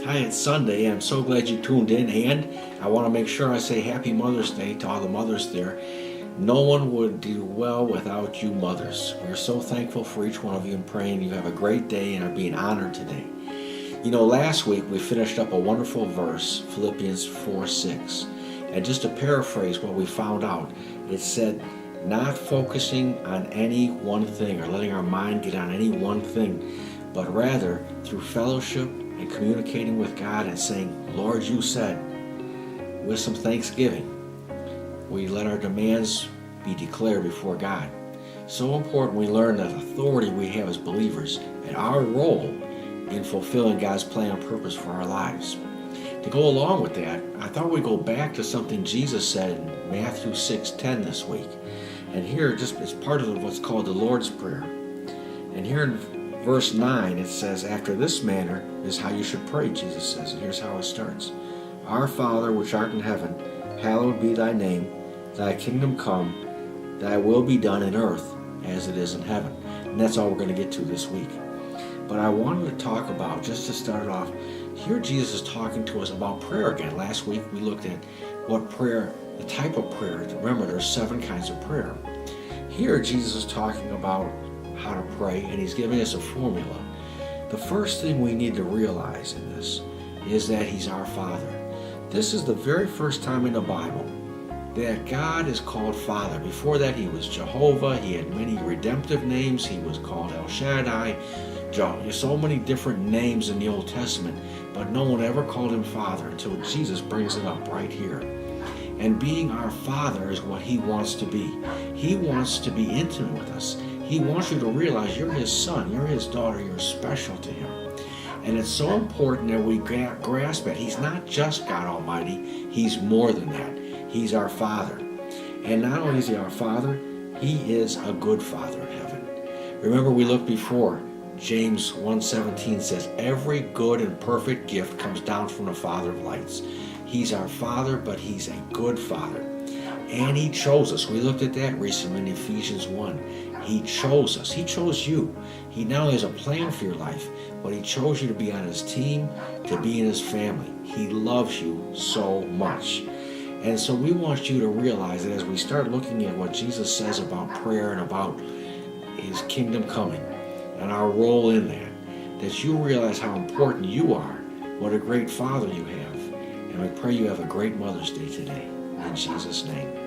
Hi, it's Sunday. I'm so glad you tuned in, and I want to make sure I say Happy Mother's Day to all the mothers there. No one would do well without you mothers. We're so thankful for each one of you and praying you have a great day and are being honored today. You know, last week we finished up a wonderful verse, Philippians 4:6. And just to paraphrase what we found out, it said, not focusing on any one thing or letting our mind get on any one thing, but rather through fellowship and communicating with God and saying, Lord, you said, with some thanksgiving, we let our demands be declared before God. So important we learn that authority we have as believers and our role in fulfilling God's plan and purpose for our lives. To go along with that, I thought we'd go back to something Jesus said in Matthew 6:10 this week. And here, just it's part of what's called the Lord's Prayer. And here in verse 9, it says, after this manner is how you should pray, Jesus says. And here's how it starts. Our Father, which art in heaven, hallowed be thy name. Thy kingdom come, thy will be done in earth as it is in heaven. And that's all we're going to get to this week. But I wanted to talk about, just to start off, here Jesus is talking to us about prayer again. Last week we looked at what prayer, the type of prayer. Remember, there's 7 kinds of prayer. Here Jesus is talking about how to pray, and he's giving us a formula. The first thing we need to realize in this is that he's our Father. This is the very first time in the Bible that God is called Father. Before that, he was Jehovah. He had many redemptive names. He was called El Shaddai. So many different names in the Old Testament, but no one ever called him Father until Jesus brings it up right here. And being our Father is what he wants to be. He wants to be intimate with us. He wants you to realize you're his son, you're his daughter, you're special to him. And it's so important that we grasp it. He's not just God Almighty, he's more than that. He's our Father. And not only is he our Father, he is a good Father in heaven. Remember, we looked before, James 1:17 says, every good and perfect gift comes down from the Father of lights. He's our Father, but he's a good Father. And he chose us. We looked at that recently in Ephesians 1. He chose us. He chose you. He not only has a plan for your life, but he chose you to be on his team, to be in his family. He loves you so much. And so we want you to realize that as we start looking at what Jesus says about prayer and about his kingdom coming and our role in that you realize how important you are, what a great Father you have. And we pray you have a great Mother's Day today. In Jesus' name.